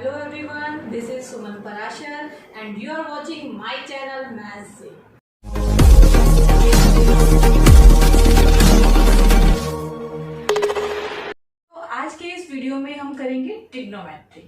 Hello everyone, this is Suman Parashar and you are watching my channel Maths से। तो आज के इस वीडियो में हम करेंगे ट्रिग्नोमेट्री।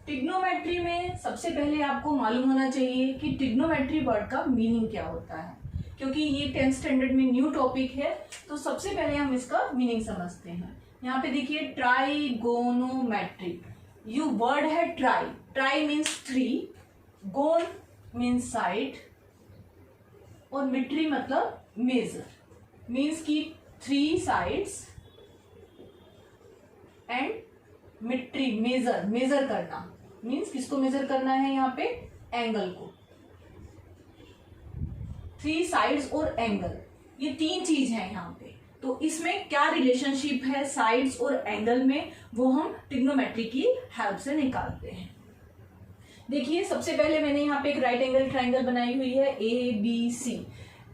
ट्रिग्नोमेट्री में सबसे पहले आपको मालूम होना चाहिए कि ट्रिग्नोमेट्री वर्ड का मीनिंग क्या होता है, क्योंकि ये 10th स्टैंडर्ड में न्यू टॉपिक है। तो सबसे पहले हम इसका मीनिंग समझते हैं। यहाँ पे देखिए ट्राइगोनोमेट्री, यू वर्ड है ट्राई। ट्राई मीन्स 3, गोन मीन्स साइड और मेट्री मतलब मेजर, मीन्स की 3 साइड्स एंड मेट्री मेजर, मेजर करना मीन्स किसको मेजर करना है, यहाँ पे एंगल को। 3 साइड्स और एंगल, ये 3 चीज है यहाँ पे। तो इसमें क्या रिलेशनशिप है साइड्स और एंगल में, वो हम ट्रिग्नोमेट्री की हेल्प से निकालते हैं। देखिए सबसे पहले मैंने यहाँ पे एक राइट एंगल ट्राइंगल बनाई हुई है ABC।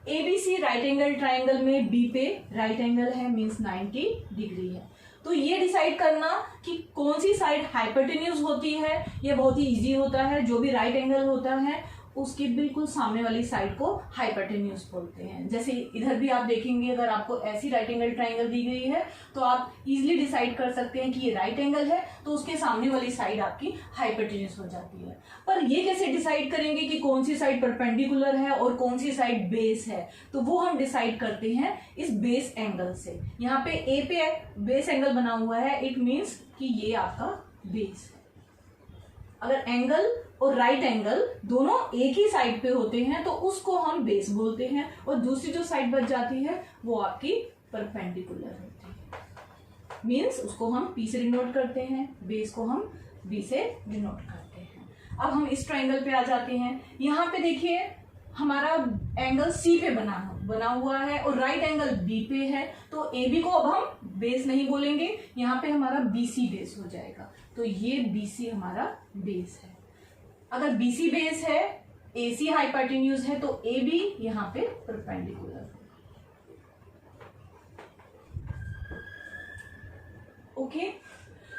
ABC right angle triangle में B पे राइट एंगल है, मीन्स 90 डिग्री है। तो ये डिसाइड करना कि कौन सी साइड हाइपोटेन्यूज होती है, ये बहुत ही इजी होता है। जो भी राइट एंगल होता है उसके बिल्कुल सामने वाली साइड को हाइपोटेन्यूज बोलते हैं। जैसे इधर भी आप देखेंगे, अगर आपको ऐसी राइट एंगल ट्राइंगल दी गई है तो आप इजीली डिसाइड कर सकते हैं कि ये राइट एंगल है, तो उसके सामने वाली साइड आपकी हाइपोटेन्यूज हो जाती है। पर ये कैसे डिसाइड करेंगे कि कौन सी साइड परपेंडिकुलर है और कौन सी साइड बेस है, तो वो हम डिसाइड करते हैं इस बेस एंगल से। यहाँ पे ए पे बेस एंगल बना हुआ है, इट मीन्स कि ये आपका बेस है। अगर एंगल और राइट एंगल दोनों एक ही साइड पे होते हैं तो उसको हम बेस बोलते हैं, और दूसरी जो साइड बच जाती है वो आपकी परपेंडिकुलर होती है, मीन्स उसको हम P से डिनोट करते हैं, बेस को हम B से डिनोट करते हैं। अब हम इस ट्राइंगल पे आ जाते हैं। यहाँ पे देखिए हमारा एंगल C पे बना हुआ है और राइट एंगल B पे है, तो AB को अब हम बेस नहीं बोलेंगे, यहाँ पे हमारा BC बेस हो जाएगा। तो ये BC हमारा बेस है। अगर BC बेस है, AC हाइपोटेन्यूज है, तो AB यहाँ पे परपेंडिकुलर है। ओके,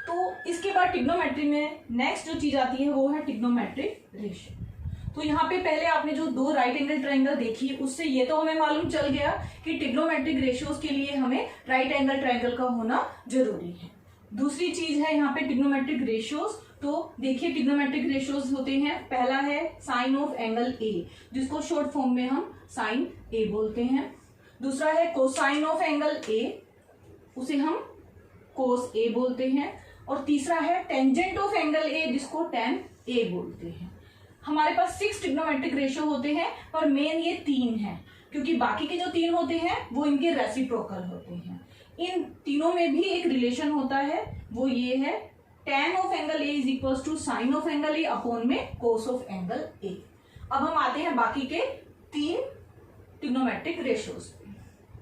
तो इसके बाद ट्रिग्नोमेट्री में नेक्स्ट जो चीज आती है वो है ट्रिग्नोमेट्रिक रेशियो। तो यहाँ पे पहले आपने जो 2 राइट एंगल ट्राइंगल देखी, उससे ये तो हमें मालूम चल गया कि ट्रिग्नोमेट्रिक रेशियोज के लिए हमें राइट एंगल ट्राइंगल का होना जरूरी है। दूसरी चीज है यहाँ पे ट्रिग्नोमेट्रिक रेशियोज। तो देखिए ट्रिग्नोमेट्रिक रेशियोज होते हैं, पहला है साइन ऑफ एंगल A, जिसको शॉर्ट फॉर्म में हम साइन A बोलते हैं। दूसरा है कोसाइन ऑफ एंगल A, उसे हम कोस A बोलते हैं। और तीसरा है टेंजेंट ऑफ एंगल A, जिसको टेन A बोलते हैं। हमारे पास 6 ट्रिग्नोमेट्रिक रेशियो होते हैं, पर मेन ये 3 हैं, क्योंकि बाकी के जो 3 होते हैं वो इनके रेसिप्रोकल होते हैं। इन तीनों में भी एक रिलेशन होता है, वो ये है tan of angle A is equal to sine of angle A upon में कोस ऑफ एंगल A। अब हम आते हैं बाकी के 3 ट्रिग्नोमेट्रिक रेशियोज पे।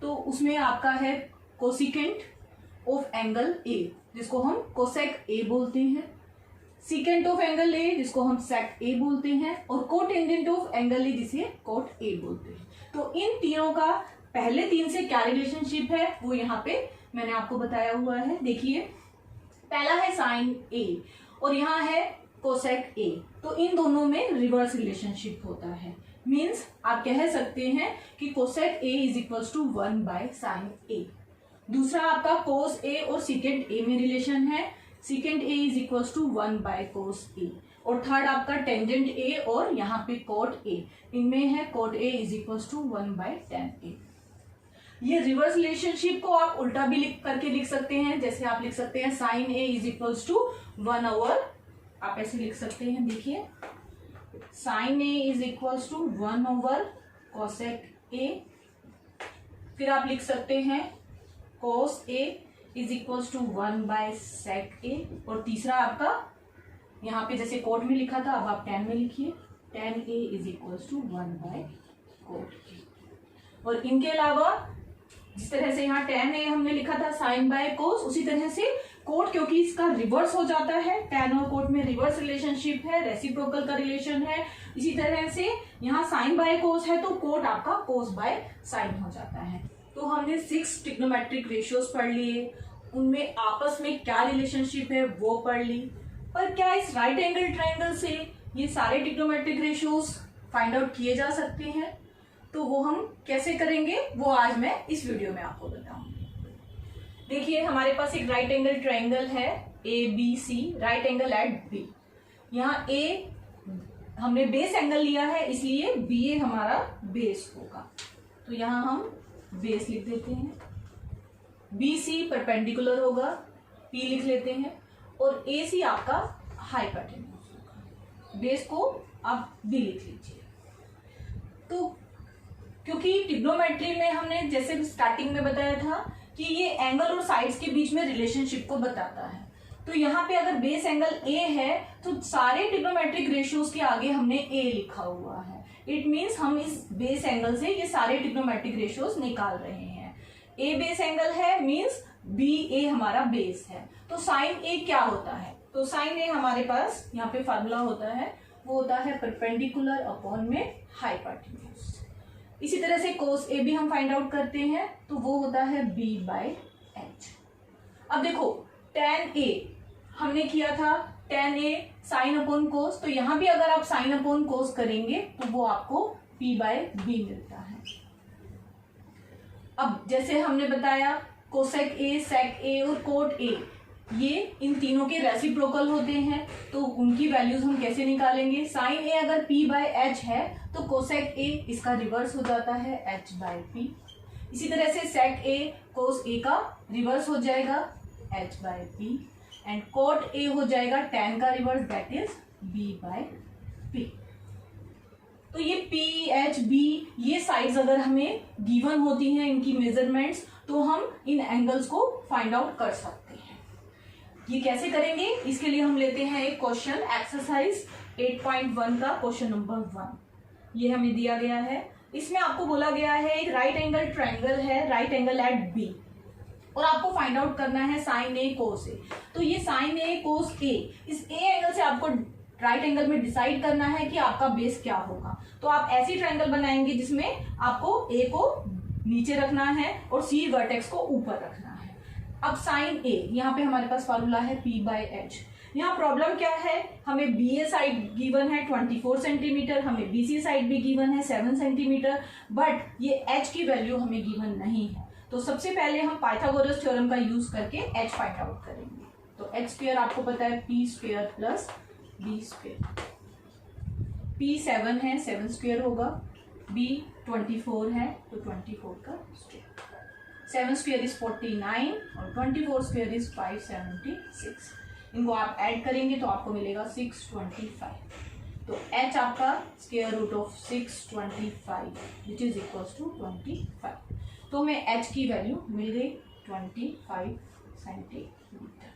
तो उसमें आपका है कोसिकेंट ऑफ एंगल A, जिसको हम कोसेक A बोलते हैं, सीकेंट ऑफ एंगल A, जिसको हम सेक A बोलते हैं, और कोटेंजेंट ऑफ एंगल A, जिसे कोट A बोलते हैं। तो इन तीनों का पहले 3 से क्या रिलेशनशिप है वो यहाँ पे मैंने आपको बताया हुआ है। देखिए पहला है साइन A और यहाँ है कोसेक A, तो इन दोनों में रिवर्स रिलेशनशिप होता है। मीन्स आप कह सकते हैं कि cosec A is equal to 1 by sine A। दूसरा आपका कोस A और सीकेंट A में रिलेशन है, secant A is equal to 1 by cos A। और थर्ड आपका टेंजेंट A और यहाँ पे कोट A, इनमें है cot A is equal to 1 by ten A। ये रिवर्स रिलेशनशिप को आप उल्टा भी लिख सकते हैं। जैसे आप लिख सकते हैं sine A is equal to 1 over, आप ऐसे लिख सकते हैं, देखिए sine A is equal to 1 over cosec A। फिर आप लिख सकते हैं cos A is equal to 1 by sec A। और तीसरा आपका यहाँ पे जैसे कोट में लिखा था, अब आप tan में लिखिए, tan A is equal to 1 by cot A। और इनके अलावा जिस तरह से यहाँ tan A हमने लिखा था साइन बाय कोस, उसी तरह से कोट, क्योंकि इसका रिवर्स हो जाता है, tan और कोट में रिवर्स रिलेशनशिप है, रेसिप्रोकल का रिलेशन है। इसी तरह से यहाँ साइन बाय कोस है तो कोट आपका कोस बाय साइन हो जाता है। तो हमने 6 ट्रिग्नोमेट्रिक रेशियोज पढ़ लिए, उनमें आपस में क्या रिलेशनशिप है वो पढ़ ली। पर क्या इस राइट एंगल ट्रायंगल से ये सारे ट्रिग्नोमेट्रिक रेशियोज फाइंड आउट किए जा सकते हैं? तो वो हम कैसे करेंगे वो आज मैं इस वीडियो में आपको बताऊंगी। देखिए हमारे पास एक राइट एंगल ट्रायंगल है ABC, right angle at B। यहाँ A हमने बेस एंगल लिया है इसलिए BA हमारा बेस होगा, तो यहाँ हम बेस लिख देते हैं। BC परपेंडिकुलर होगा, P लिख लेते हैं, और AC आपका हाइपोटेन्यूज होगा। बेस को आप B लिख लीजिए। तो क्योंकि ट्रिग्नोमेट्री में हमने जैसे स्टार्टिंग में बताया था कि ये एंगल और साइड्स के बीच में रिलेशनशिप को बताता है, तो यहाँ पे अगर बेस एंगल A है तो सारे ट्रिग्नोमेट्रिक रेशियोज के आगे हमने A लिखा हुआ है। इट मीन्स हम इस बेस एंगल से ये सारे ट्रिग्नोमेट्रिक रेशियोज निकाल रहे हैं। A बेस एंगल है मीन्स BA हमारा बेस है। तो साइन A क्या होता है? तो साइन A हमारे पास यहाँ पे फार्मूला होता है, वो होता है परपेंडिकुलर अपॉन में हाइपोटेन्यूज। इसी तरह से कोस A भी हम फाइंड आउट करते हैं, तो वो होता है B/H। अब देखो tan A हमने किया था, tan A साइन अपॉन कोस, तो यहां भी अगर आप साइन अपॉन कोस करेंगे तो वो आपको P/B मिलता है। अब जैसे हमने बताया कोसेक A, सेक A और कोट A, ये इन तीनों के रेसिप्रोकल होते हैं, तो उनकी वैल्यूज हम कैसे निकालेंगे? साइन A अगर P/H है तो कोसेक A इसका रिवर्स हो जाता है H/P। इसी तरह से सेक A कोस A का रिवर्स हो जाएगा H/P, एंड कोट A हो जाएगा tan का रिवर्स, दैट इज B/P। तो ये P, H, B ये साइड्स अगर हमें गिवन होती हैं इनकी मेजरमेंट्स, तो हम इन एंगल्स को फाइंड आउट कर सकते हैं। ये कैसे करेंगे? इसके लिए हम लेते हैं एक क्वेश्चन, एक्सरसाइज 8.1 का क्वेश्चन नंबर 1। ये हमें दिया गया है, इसमें आपको बोला गया है एक राइट एंगल ट्रायंगल है, राइट एंगल एट B, और आपको फाइंड आउट करना है साइन A कोस A। तो ये साइन A कोस A, इस A एंगल से आपको राइट एंगल में डिसाइड करना है कि आपका बेस क्या होगा। तो आप ऐसी ट्रायंगल बनाएंगे जिसमें आपको A को नीचे रखना है और C वर्टेक्स को ऊपर रखना है। अब साइन A, यहाँ पे हमारे पास फॉर्मूला है P/H। यहाँ प्रॉब्लम क्या है, हमें BA साइड गिवन है 24 सेंटीमीटर, हमें BC साइड भी गिवन है 7 सेंटीमीटर, बट ये H की वैल्यू हमें गिवन नहीं है। तो सबसे पहले हम पाइथागोरस थ्योरम का यूज करके H फाइंड आउट करेंगे। तो H स्क्वायर आपको पता है P square plus B square. P 7 है, 7 स्क्वायर होगा, B 24 है तो 24 का स्क्वायर। 7 स्क्वायर इज 49 और 24 स्क्वायर इज 576। इनको आप ऐड करेंगे तो आपको मिलेगा 625। तो H आपका square root of 625 which is equals to 25। तो हमें H की वैल्यू मिल गई 25 सेंटीमीटर।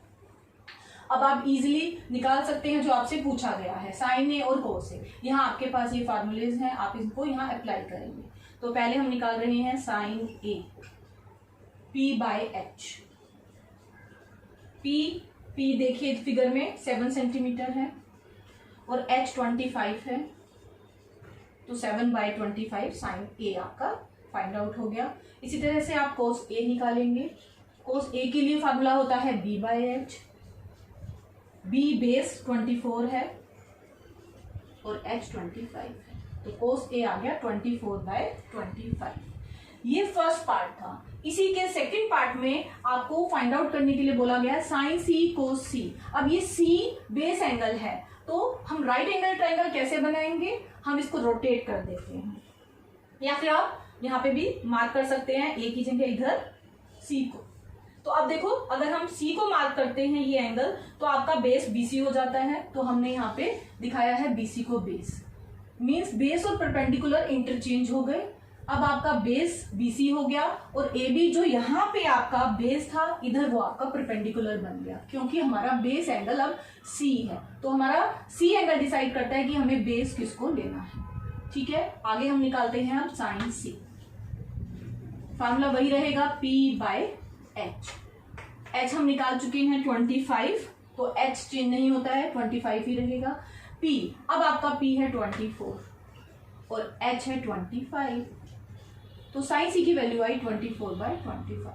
अब आप इजीली निकाल सकते हैं जो आपसे पूछा गया है, साइन A और कोस A। यहाँ आपके पास ये फार्मूलेज हैं, आप इनको यहाँ अप्लाई करेंगे। तो पहले हम निकाल रहे हैं साइन A P/H। P देखिए फिगर में 7 सेंटीमीटर है और H 25 है, तो 7/25 साइन A आपका फाइंड आउट हो गया। इसी तरह से आप कोस A निकालेंगे। कोस A के लिए फार्मूला होता है B/H। B बेस 24 है और H 25 है, तो कोस A आ गया 24/25। ये फर्स्ट पार्ट था। इसी के सेकंड पार्ट में आपको फाइंड आउट करने के लिए बोला गया साइन C कोस C। अब ये C बेस एंगल है, तो हम राइट एंगल ट्रायंगल कैसे बनाएंगे? हम इसको रोटेट कर देते हैं, या फिर आप यहाँ पे भी मार्क कर सकते हैं A की जगह इधर C को। तो अब देखो अगर हम C को मार्क करते हैं ये एंगल, तो आपका बेस BC हो जाता है। तो हमने यहाँ पे दिखाया है BC को बेस, मीन्स बेस और परपेंडिकुलर इंटरचेंज हो गए। अब आपका बेस BC हो गया और AB जो यहाँ पे आपका बेस था इधर वो आपका परपेंडिकुलर बन गया, क्योंकि हमारा बेस एंगल अब C है। तो हमारा C एंगल डिसाइड करता है कि हमें बेस किसको लेना है। ठीक है, आगे हम निकालते हैं अब साइन C। फार्मूला वही रहेगा P/H। H हम निकाल चुके हैं 25, तो H चेंज नहीं होता है, 25 ही रहेगा। P, अब आपका P है 24 और H है 25, तो साइन C की वैल्यू आई 24/25।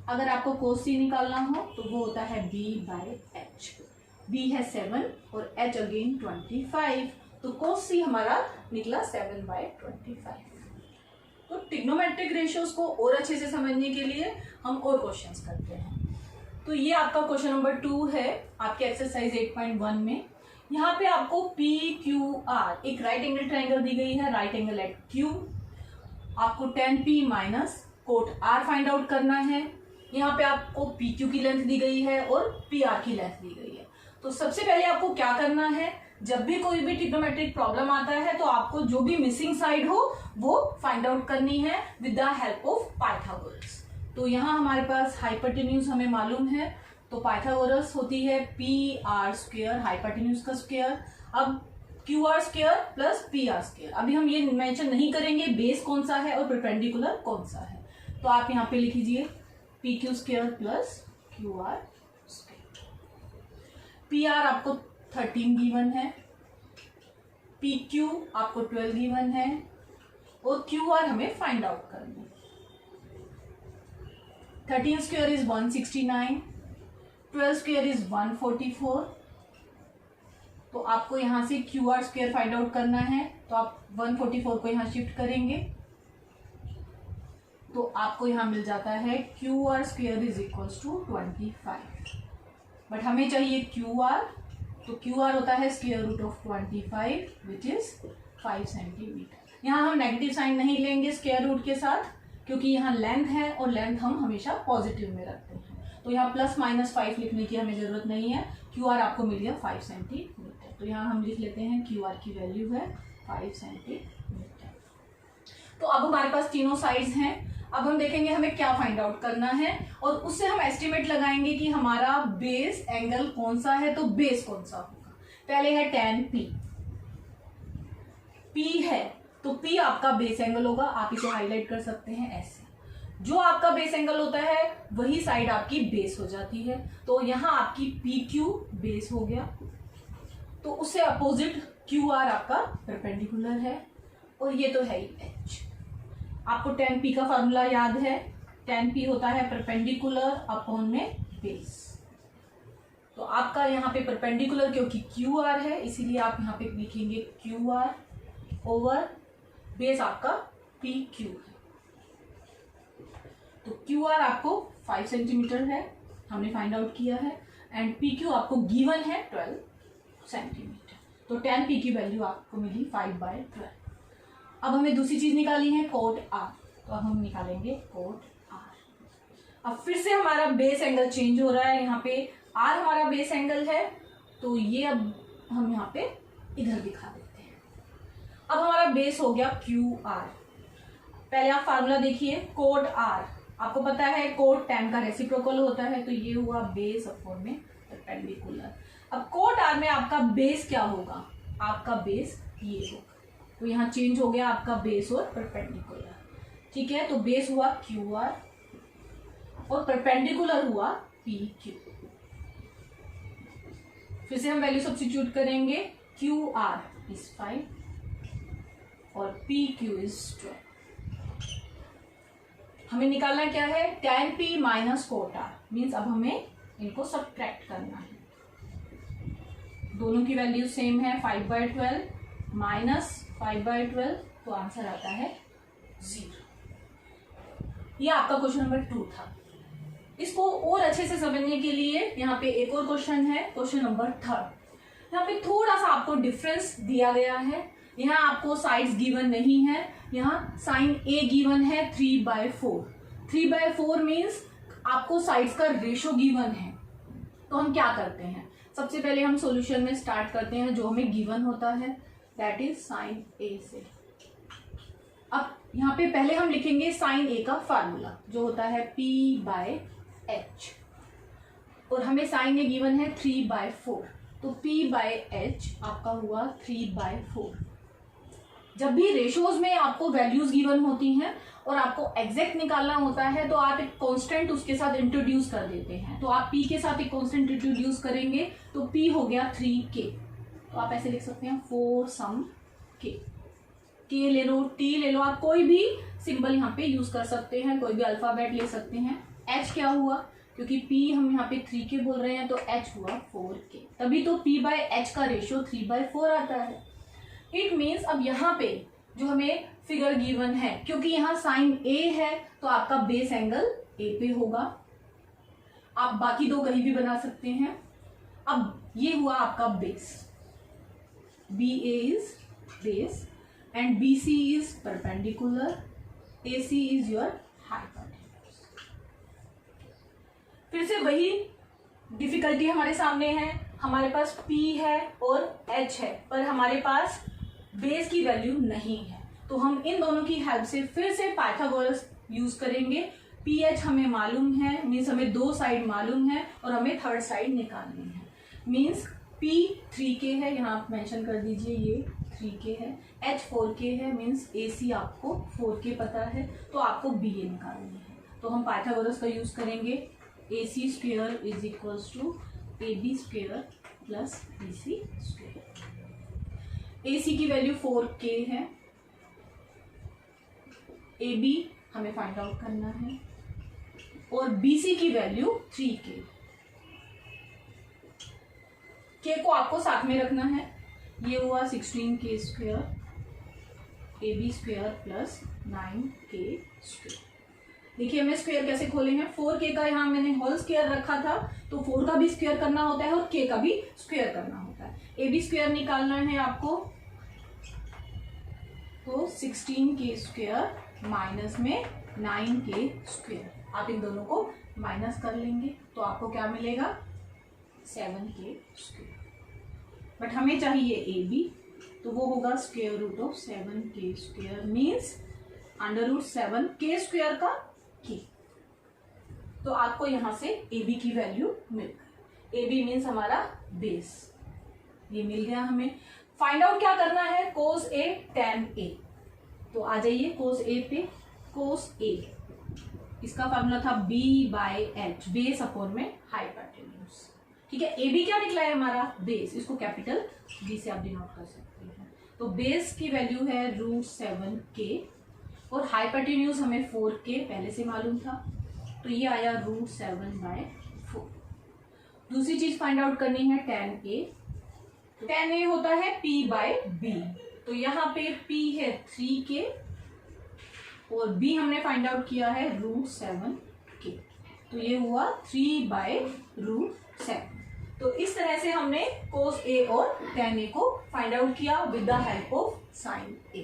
अगर आपको कोस C निकालना हो तो वो होता है B/H। B है 7 और H अगेन 25, तो cos C हमारा निकला 7/25। तो ट्रिग्नोमेट्रिक रेशियोज को और अच्छे से समझने के लिए हम और क्वेश्चंस करते हैं। तो ये आपका क्वेश्चन नंबर 2 है आपके एक्सरसाइज 8.1 में। यहाँ पे आपको PQR एक राइट एंगल ट्राइंगल दी गई है, राइट एंगल एट Q। आपको tan P minus cot R find out करना है। यहाँ पे आपको PQ की लेंथ दी गई है और PR की लेंथ दी गई है। तो सबसे पहले आपको क्या करना है, जब भी कोई भी ट्रिग्नोमेट्रिक प्रॉब्लम आता है तो आपको जो भी मिसिंग साइड हो वो फाइंड आउट करनी है with the help of Pythagoras. तो यहाँ हमारे पास हाइपोटेन्यूज हमें मालूम है, तो पाइथागोरस होती है PR स्क्वायर, हाइपोटेन्यूज का स्क्वायर। अब QR square plus PR square. अभी हम ये मेंशन नहीं करेंगे बेस कौन सा है और परपेंडिकुलर कौन सा है, तो आप यहाँ पे लिख लीजिए PQ square plus QR square. PR आपको 13 गिवन है, PQ आपको 12 गिवन है और QR हमें फाइंड आउट करना है। 13 स्क्वायर इज 169, 12 स्क्वायर इज 144। तो आपको यहां से QR स्क्वायर फाइंड आउट करना है, तो आप 144 को यहां शिफ्ट करेंगे तो आपको यहां मिल जाता है QR square is equals to 25। But हमें चाहिए QR, तो QR होता है square root of 25 which is 5 centimetre. यहाँ हम नेगेटिव साइन नहीं लेंगे स्क्वायर रूट के साथ, क्योंकि यहाँ लेंथ है और लेंथ हम हमेशा पॉजिटिव में रखते हैं। तो यहाँ प्लस माइनस 5 लिखने की हमें जरूरत नहीं है। QR आपको मिल गया 5 सेंटीमीटर, तो यहाँ हम लिख लेते हैं QR की वैल्यू है 5 सेंटीमीटर। तो अब हमारे पास तीनों साइड्स हैं। अब हम देखेंगे हमें क्या फाइंड आउट करना है और उससे हम एस्टिमेट लगाएंगे कि हमारा बेस एंगल कौन सा है। तो बेस कौन सा होगा, पहले है tan P। P है तो P आपका बेस एंगल होगा, आप इसे हाईलाइट कर सकते हैं ऐसे। जो आपका बेस एंगल होता है वही साइड आपकी बेस हो जाती है। तो यहां आपकी PQ बेस हो गया, तो उससे अपोजिट QR आपका परपेंडिकुलर है और ये तो है ही H। आपको tan P का फॉर्मूला याद है, tan P होता है परपेंडिकुलर अपॉन में बेस। तो आपका यहाँ पे परपेंडिकुलर क्योंकि QR है इसीलिए आप यहाँ पे लिखेंगे QR ओवर बेस आपका PQ है। तो QR आपको 5 सेंटीमीटर है, हमने फाइंड आउट किया है, एंड PQ आपको गिवन है 12 सेंटीमीटर। तो tan P की वैल्यू आपको मिली 5/12। अब हमें दूसरी चीज निकाली है कोट R, तो अब हम निकालेंगे कोट R। अब फिर से हमारा बेस एंगल चेंज हो रहा है, यहाँ पे R हमारा बेस एंगल है, तो ये अब हम यहाँ पे इधर दिखा देते हैं। अब हमारा बेस हो गया QR। पहले आप फार्मूला देखिए, कोट R आपको पता है कोट tan का रेसिप्रोकल होता है, तो ये हुआ बेस अपॉन में परपेंडिकुलर। अब कोट R में आपका बेस क्या होगा, आपका बेस ये होगा, तो यहाँ चेंज हो गया आपका बेस और परपेंडिकुलर। ठीक है, तो बेस हुआ QR और परपेंडिकुलर हुआ PQ। फिर से हम वैल्यू सब्स्टिट्यूट करेंगे, QR इज 5 और PQ इज 12। हमें निकालना क्या है, tan P minus cot R, means अब हमें इनको सब्ट्रैक्ट करना है। दोनों की वैल्यू सेम है, 5/12 माइनस 5/12, तो आंसर आता है 0। ये आपका क्वेश्चन नंबर 2 था। इसको और अच्छे से समझने के लिए यहाँ पे एक और क्वेश्चन है, क्वेश्चन नंबर 3। यहाँ पे थोड़ा सा आपको डिफरेंस दिया गया है। यहाँ आपको साइड्स गिवन नहीं है, यहाँ साइन A गिवन है 3/4। 3/4 मीन्स आपको साइड्स का रेशो गिवन है। तो हम क्या करते हैं, सबसे पहले हम सॉल्यूशन में स्टार्ट करते हैं जो हमें गिवन होता है, दैट इज साइन A से। अब यहाँ पे पहले हम लिखेंगे साइन A का फार्मूला जो होता है P/H, और हमें साइन A गिवन है 3/4, तो P/H आपका हुआ 3/4। जब भी रेशोज में आपको वैल्यूज गिवन होती हैं और आपको एग्जैक्ट निकालना होता है तो आप एक कांस्टेंट उसके साथ इंट्रोड्यूस कर देते हैं। तो आप P के साथ एक कांस्टेंट इंट्रोड्यूस करेंगे तो P हो गया 3K, तो आप ऐसे लिख सकते हैं 4 सम K। K ले लो, T ले लो, आप कोई भी सिंबल यहाँ पे यूज कर सकते हैं, कोई भी अल्फाबेट ले सकते हैं। H क्या हुआ, क्योंकि p हम यहाँ पे 3k बोल रहे हैं तो h हुआ 4k, तभी तो p बाय h का रेशियो 3/4 आता है। इट मीन्स अब यहाँ पे जो हमें फिगर गिवन है, क्योंकि यहाँ साइन a है तो आपका बेस एंगल a पे होगा। आप बाकी दो कहीं भी बना सकते हैं। अब ये हुआ आपका base, BA is base and BC is perpendicular, AC is your hypotenuse. फिर से वही डिफिकल्टी हमारे सामने है, हमारे पास P है और H है, पर हमारे पास बेस की वैल्यू नहीं है, तो हम इन दोनों की हेल्प से फिर से पाइथागोरस यूज करेंगे। PH हमें मालूम है, मीन्स हमें दो साइड मालूम है और हमें थर्ड साइड निकालनी है। मीन्स P 3k है, यहाँ आप मेंशन कर दीजिए ये 3k है, H 4k है, मीन्स AC आपको 4k पता है, तो आपको BA निकालनी है। तो हम पाइथागोरस का यूज करेंगे, AC square is equals to AB square plus BC square. AC की वैल्यू 4k है, AB हमें फाइंड आउट करना है और BC की वैल्यू 3k। k को आपको साथ में रखना है, ये हुआ 16k square, AB square plus 9k square. देखिए हमें स्क्वायर कैसे खोले हैं, 4k का यहाँ मैंने होल स्क्वायर रखा था, तो 4 का भी स्क्वायर करना होता है और k का भी स्क्वायर करना होता है। AB स्क्वायर निकालना है आपको, तो 16k स्क्वायर माइनस में 9k स्क्वायर, आप इन दोनों को माइनस कर लेंगे तो आपको क्या मिलेगा 7k स्क्वायर। बट हमें चाहिए AB, तो वो होगा square root of 7k square, means under root 7k square का k। तो आपको यहां से AB की वैल्यू मिल गई। AB मीन्स हमारा बेस, ये मिल गया हमें। फाइंड आउट क्या करना है, कोस A tan A। तो आ जाइए कोस A पे, कोस A इसका फॉर्मूला था B/H, बेस अपॉन में हाइपोटेन्यूज। ठीक है, AB क्या निकला है हमारा बेस, इसको कैपिटल B से आप डिनोट कर सकते हैं। तो बेस की वैल्यू है √7k और हाइपोटेन्यूज हमें 4k पहले से मालूम था, तो ये आया √7/4। दूसरी चीज फाइंड आउट करनी है tan A। tan A होता है P/B, तो यहाँ पे P है 3k और B हमने फाइंड आउट किया है √7k, तो ये हुआ 3/√7। तो इस तरह से हमने कोस A और tan A को फाइंड आउट किया with the help of sine A।